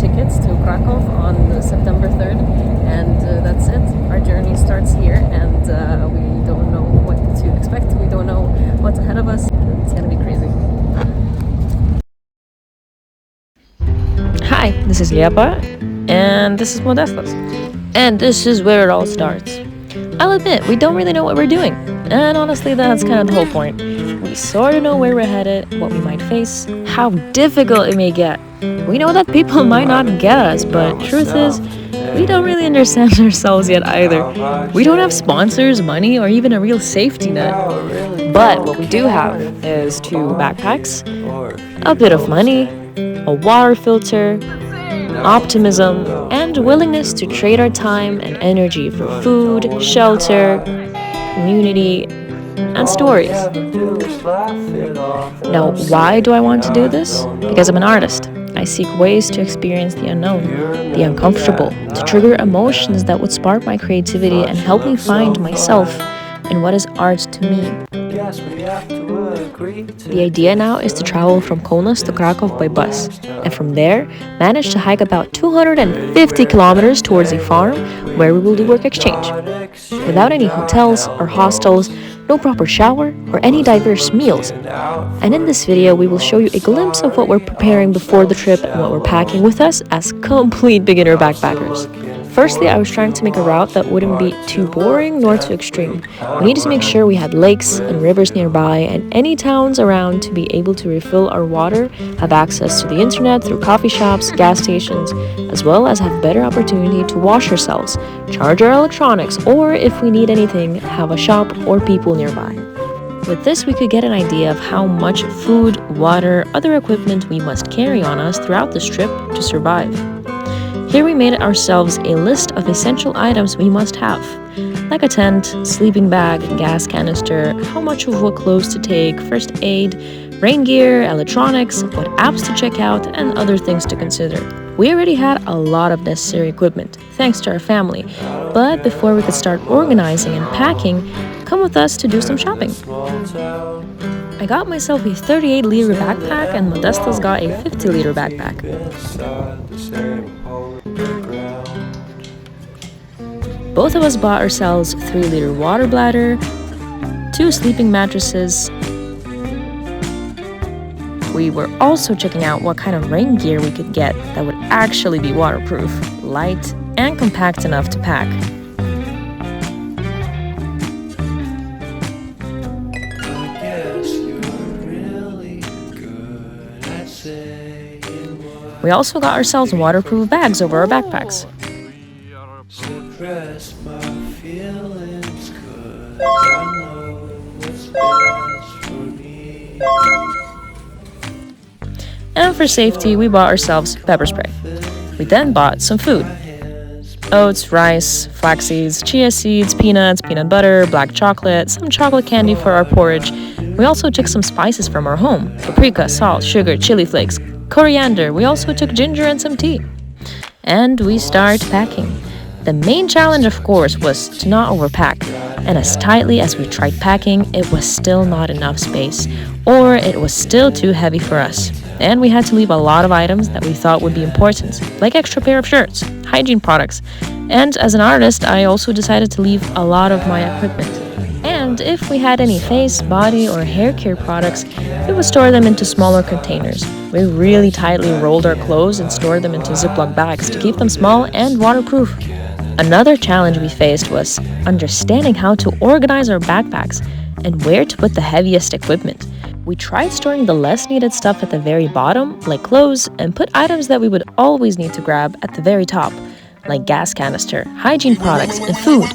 tickets to Krakow on September 3rd, and that's it. Our journey starts here, and we don't know what to expect. We don't know what's ahead of us. It's gonna be crazy. Hi, this is Liepa, and this is Modestas. And this is where it all starts. I'll admit, we don't really know what we're doing. And honestly, that's kind of the whole point. We sort of know where we're headed, what we might face, how difficult it may get. We know that people might not get us, but truth is, we don't really understand ourselves yet either. We don't have sponsors, money, or even a real safety net. But what we do have is 2 backpacks, a bit of money, a water filter, optimism, and willingness to trade our time and energy for food, shelter, community, and stories. Now, why do I want to do this? Because I'm an artist. I seek ways to experience the unknown, the uncomfortable, to trigger emotions that would spark my creativity and help me find myself in what is art to me. The idea now is to travel from Kaunas to Krakow by bus, and from there, manage to hike about 250 kilometers towards a farm where we will do work exchange. Without any hotels or hostels, no proper shower, or any diverse meals. And in this video, we will show you a glimpse of what we're preparing before the trip and what we're packing with us as complete beginner backpackers. Firstly, I was trying to make a route that wouldn't be too boring nor too extreme. We needed to make sure we had lakes and rivers nearby and any towns around to be able to refill our water, have access to the internet through coffee shops, gas stations, as well as have better opportunity to wash ourselves, charge our electronics, or if we need anything, have a shop or people nearby. With this, we could get an idea of how much food, water, other equipment we must carry on us throughout this trip to survive. Here we made ourselves a list of essential items we must have, like a tent, sleeping bag, gas canister, how much of what clothes to take, first aid, rain gear, electronics, what apps to check out, and other things to consider. We already had a lot of necessary equipment, thanks to our family, but before we could start organizing and packing, come with us to do some shopping. I got myself a 38-liter backpack and Modestas got a 50-liter backpack. Both of us bought ourselves 3-liter water bladder, 2 sleeping mattresses. We were also checking out what kind of rain gear we could get that would actually be waterproof, light, and compact enough to pack. We also got ourselves waterproof bags over our backpacks. And for safety, we bought ourselves pepper spray. We then bought some food. Oats, rice, flax seeds, chia seeds, peanuts, peanut butter, black chocolate, some chocolate candy for our porridge. We also took some spices from our home: paprika, salt, sugar, chili flakes, coriander. We also took ginger and some tea. And we start packing. The main challenge, of course, was to not overpack. And as tightly as we tried packing, it was still not enough space, or it was still too heavy for us. And we had to leave a lot of items that we thought would be important, like extra pair of shirts, hygiene products. And as an artist, I also decided to leave a lot of my equipment. And if we had any face, body, or hair care products, we would store them into smaller containers. We really tightly rolled our clothes and stored them into Ziploc bags to keep them small and waterproof. Another challenge we faced was understanding how to organize our backpacks and where to put the heaviest equipment. We tried storing the less needed stuff at the very bottom, like clothes, and put items that we would always need to grab at the very top, like gas canister, hygiene products, and food.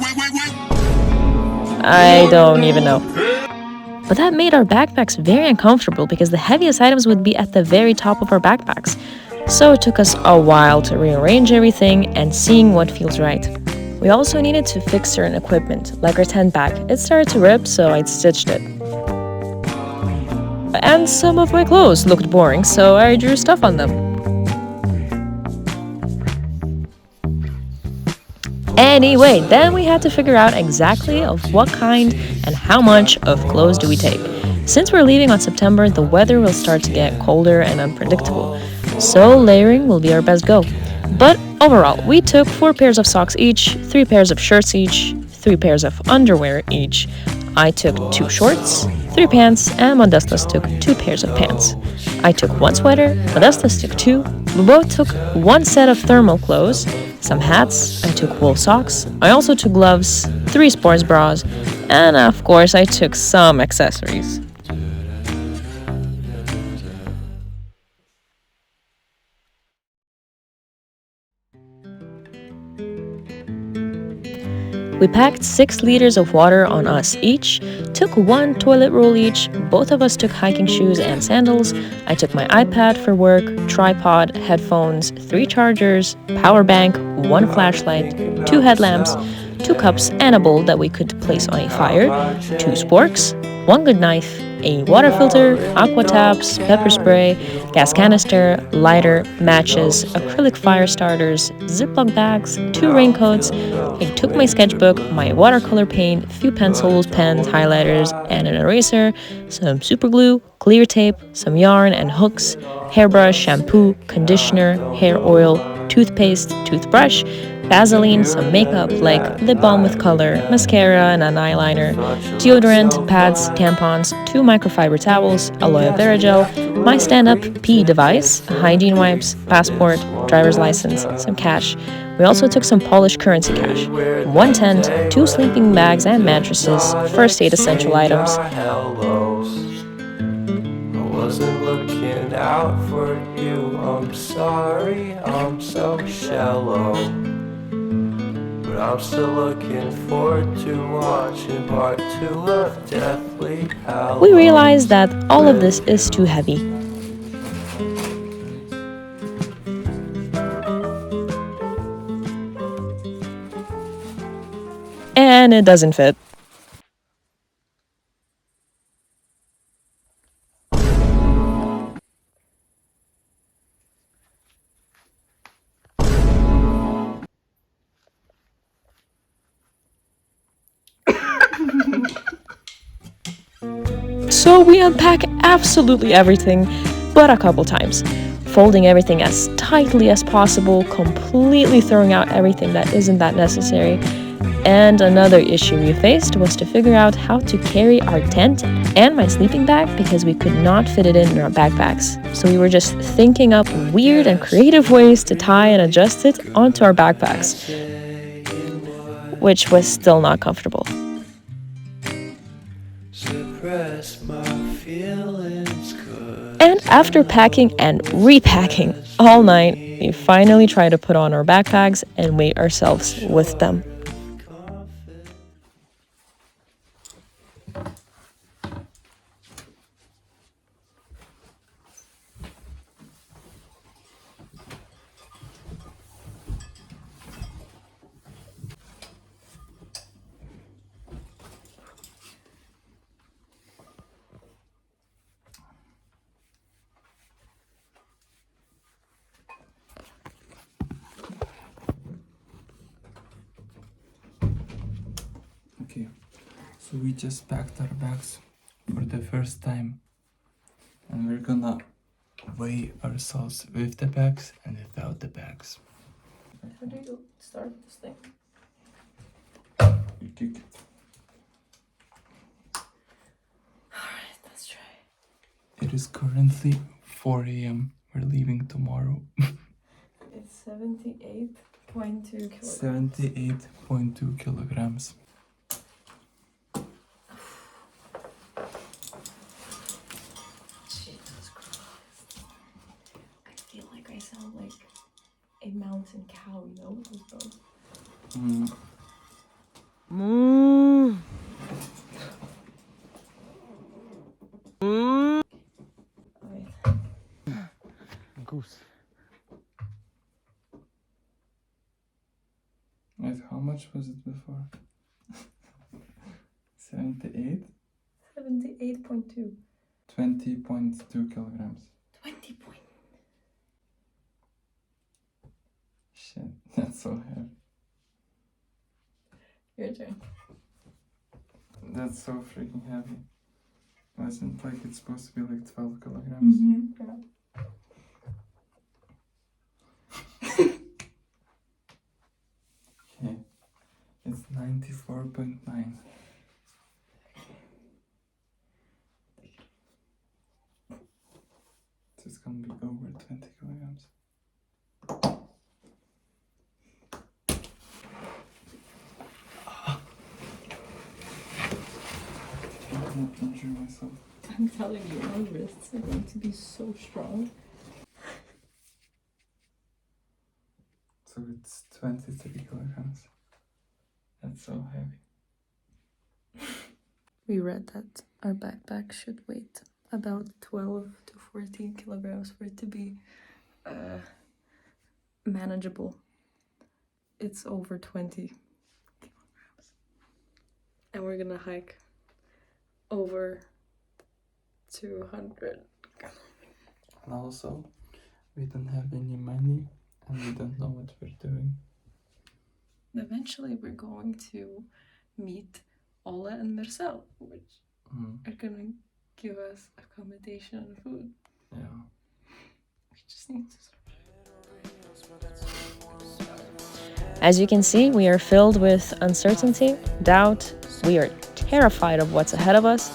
I don't even know. But that made our backpacks very uncomfortable because the heaviest items would be at the very top of our backpacks. So it took us a while to rearrange everything and seeing what feels right. We also needed to fix certain equipment, like our tent back. It started to rip, so I stitched it. And some of my clothes looked boring, so I drew stuff on them. Anyway, then we had to figure out exactly of what kind and how much of clothes do we take. Since we're leaving on September, the weather will start to get colder and unpredictable. so layering will be our best go. But overall, we took 4 pairs of socks each, 3 pairs of shirts each, 3 pairs of underwear each. I took 2 shorts, 3 pants, and Modestas took 2 pairs of pants. I took 1 sweater, Modestas took 2. We both took 1 set of thermal clothes, some hats, I took wool socks, I also took gloves, 3 sports bras, and of course I took some accessories. We packed 6 liters of water on us each, took 1 toilet roll each, both of us took hiking shoes and sandals. I took my iPad for work, tripod, headphones, 3 chargers, power bank, 1 flashlight, 2 headlamps, 2 cups and a bowl that we could place on a fire, 2 sporks, 1 good knife, a water filter, aqua taps, pepper spray, gas canister, lighter, matches, acrylic fire starters, Ziploc bags, 2 raincoats. I took my sketchbook, my watercolor paint, few pencils, pens, highlighters, and an eraser, some super glue, clear tape, some yarn and hooks, hairbrush, shampoo, conditioner, hair oil, toothpaste, toothbrush, Vaseline, some makeup like lip balm with color, mascara and an eyeliner, deodorant, pads, tampons, 2 microfiber towels, aloe vera gel, my stand-up pee device, hygiene wipes, passport, driver's license, some cash. We also took some polished currency cash, 1 tent, 2 sleeping bags and mattresses, first aid essential items. Hallows. I wasn't looking out for you. I'm sorry, I'm so shallow. But I'm still looking forward to watching part 2 of Deathly Hallows. We realized that all of this is too heavy. And it doesn't fit. So we unpack absolutely everything, but a couple times, folding everything as tightly as possible, completely throwing out everything that isn't that necessary. And another issue we faced was to figure out how to carry our tent and my sleeping bag because we could not fit it in our backpacks. So we were just thinking up weird and creative ways to tie and adjust it onto our backpacks, which was still not comfortable. And after packing and repacking all night, we finally tried to put on our backpacks and weight ourselves with them. Okay, so we just packed our bags for the first time, and we're gonna weigh ourselves with the bags and without the bags. How do you start this thing? You kick it. Alright, let's try. It is currently 4 a.m. We're leaving tomorrow. It's 78.2 kilograms. 78.2 kilograms. Jesus Christ. I feel like I sound like a mountain cow, you know, with those bones. Goose. Wait, how much was it before? 78? 78.2. 20.2 kilograms. 20 point. Shit, that's so heavy. Your turn. That's so freaking heavy. Wasn't like it's supposed to be like 12 kilograms? Yeah. 4.9. So it's gonna be over 20 kilograms. I cannot injure myself. I'm telling you, our wrists are going to be so strong. So it's 23 kilograms. That's so heavy. We read that our backpack should weigh about 12 to 14 kilograms for it to be manageable. It's over 20 kilograms. And we're gonna hike over 200. And also, we don't have any money and we don't know what we're doing. Eventually, we're going to meet Ola and Marcel, which are gonna give us accommodation and food. Yeah. We just need to. As you can see, we are filled with uncertainty, doubt. We are terrified of what's ahead of us.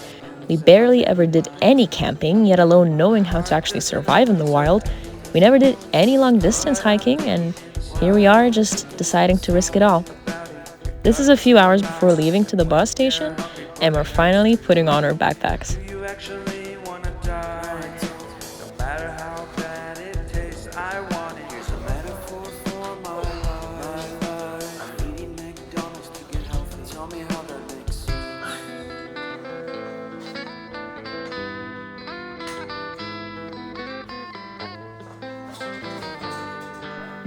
We barely ever did any camping, yet alone knowing how to actually survive in the wild. We never did any long distance hiking, and here we are just deciding to risk it all. This is a few hours before leaving to the bus station, and we're finally putting on our backpacks.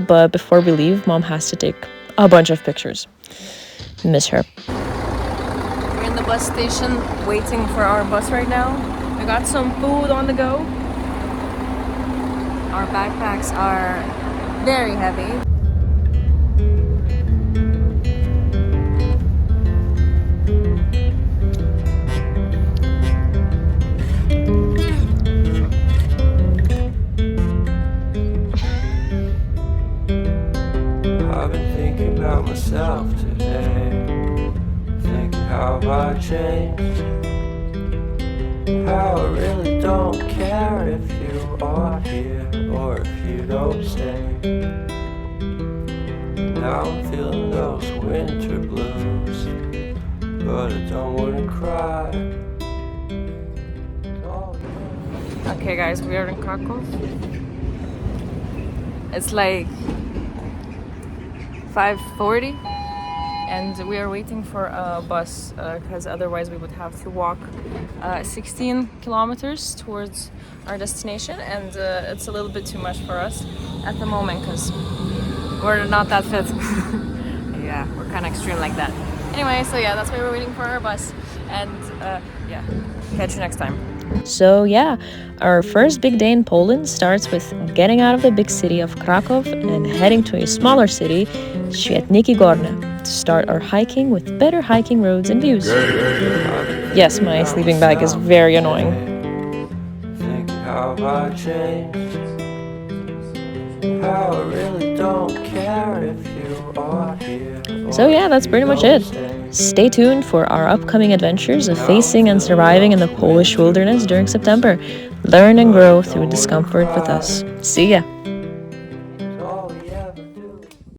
But before we leave, Mom has to take a bunch of pictures. Miss her. We're in the bus station waiting for our bus right now. We got some food on the go. Our backpacks are very heavy. I've been thinking about myself today, thinking how I changed, how I really don't care if you are here or if you don't stay. Now I'm feeling those winter blues, but I don't wanna cry. Okay guys, we are in Krakow. It's like 5:40 and we are waiting for a bus because otherwise we would have to walk 16 kilometers towards our destination, and it's a little bit too much for us at the moment because we're not that fit. Yeah, we're kind of extreme like that. Anyway, so yeah, that's why we're waiting for our bus, and yeah, catch you next time. So yeah, our first big day in Poland starts with getting out of the big city of Krakow and heading to a smaller city, Świetniki Górne, to start our hiking with better hiking roads and views. Yes, my sleeping bag is very annoying. Thinking how I changed, how I really don't care if you are here. So yeah, that's pretty much it. Stay tuned for our upcoming adventures of facing and surviving in the Polish wilderness during September. Learn and grow through discomfort with us. See ya!